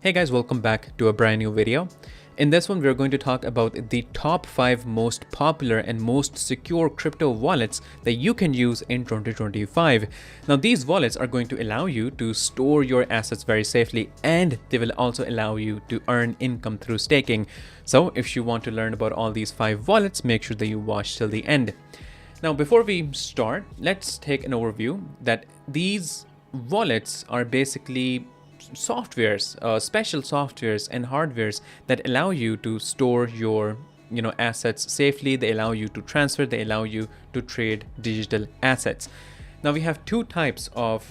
Hey guys, welcome back to a brand new video. In this one, we're going to talk about the top 5 most popular and most secure crypto wallets that you can use in 2025. Now, these wallets are going to allow you to store your assets very safely, and they will also allow you to earn income through staking. So if you want to learn about all these 5 wallets, make sure that you watch till the end. Now, before we start, let's take an overview that these wallets are basically softwares, special softwares and hardwares that allow you to store your assets safely. They allow you to transfer, they allow you to trade digital assets. Now we have two types of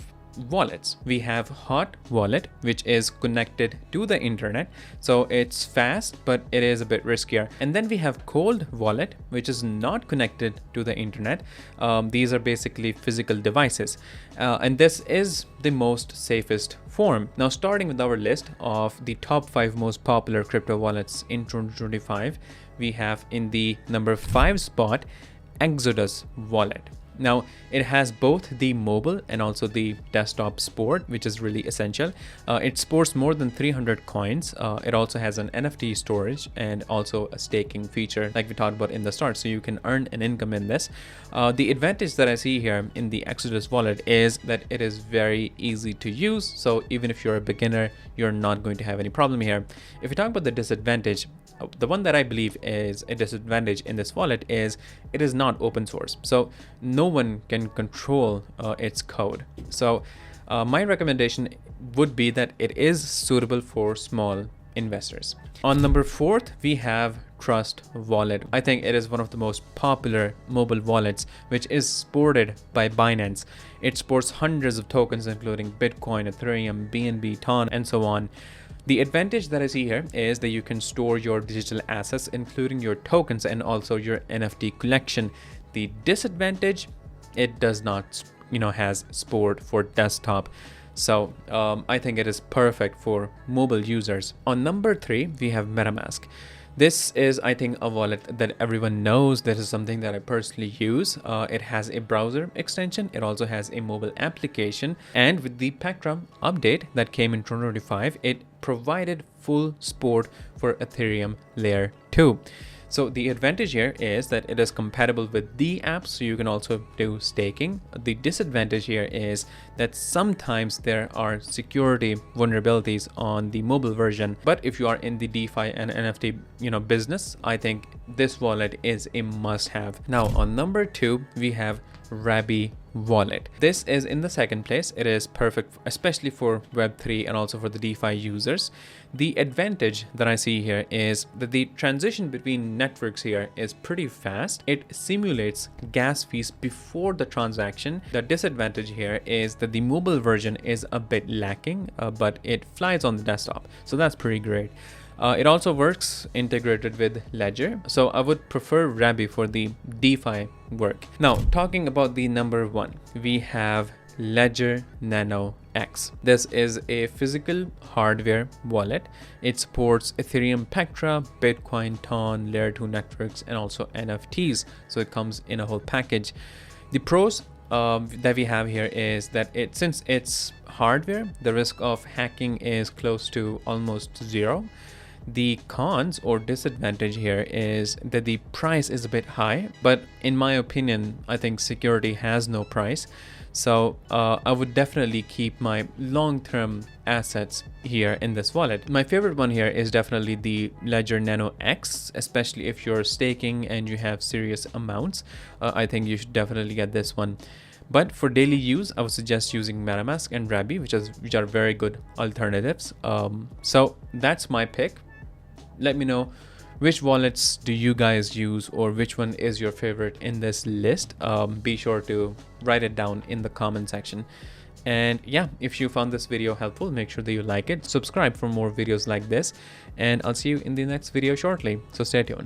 wallets. We have hot wallet, which is connected to the internet, so it's fast but it is a bit riskier. And then we have cold wallet, which is not connected to the internet. These are basically physical devices, and this is the most safest form. Now, starting with our list of the top 5 most popular crypto wallets in 2025, we have in the number 5 spot Exodus wallet. Now, it has both the mobile and also the desktop support, which is really essential. It supports more than 300 coins. It also has an NFT storage and also a staking feature like we talked about in the start, so you can earn an income in this. The advantage that I see here in the Exodus wallet is that it is very easy to use. So even if you're a beginner, you're not going to have any problem here. If we talk about the disadvantage, the one that I believe is a disadvantage in this wallet is it is not open source. So no one can control its code. So my recommendation would be that it is suitable for small investors. On number 4th, we have Trust Wallet. I think it is one of the most popular mobile wallets, which is supported by Binance. It supports hundreds of tokens, including Bitcoin, Ethereum, BNB, TON, and so on. The advantage that I see here is that you can store your digital assets, including your tokens and also your NFT collection. The disadvantage, it does not, has support for desktop. So I think it is perfect for mobile users. On number 3, we have MetaMask. This is, I think, a wallet that everyone knows. This is something that I personally use. It has a browser extension. It also has a mobile application. And with the Pectra update that came in 2025, it provided full support for Ethereum Layer 2. So the advantage here is that it is compatible with the app, so you can also do staking. The disadvantage here is that sometimes there are security vulnerabilities on the mobile version. But if you are in the DeFi and NFT business, I think this wallet is a must-have. Now on number 2, we have Rabi Wallet. This is in the 2nd place. It is perfect, especially for Web3 and also for the DeFi users. The advantage that I see here is that the transition between networks here is pretty fast. It simulates gas fees before the transaction. The disadvantage here is that the mobile version is a bit lacking, but it flies on the desktop. So that's pretty great. It also works integrated with Ledger, so I would prefer Rabi for the DeFi work. Now, talking about the number 1, we have Ledger Nano X. This is a physical hardware wallet. It supports Ethereum Pectra, Bitcoin, TON, Layer 2 networks, and also NFTs. So it comes in a whole package. The pros that we have here is that since it's hardware, the risk of hacking is close to almost 0. The cons or disadvantage here is that the price is a bit high, but in my opinion, I think security has no price. So I would definitely keep my long-term assets here in this wallet. My favorite one here is definitely the Ledger Nano X, especially if you're staking and you have serious amounts. I think you should definitely get this one. But for daily use, I would suggest using MetaMask and Rabi, which are very good alternatives. So that's my pick. Let me know which wallets do you guys use, or which one is your favorite in this list. Be sure to write it down in the comment section. And yeah, if you found this video helpful, make sure that you like it, subscribe for more videos like this, and I'll see you in the next video shortly. So stay tuned.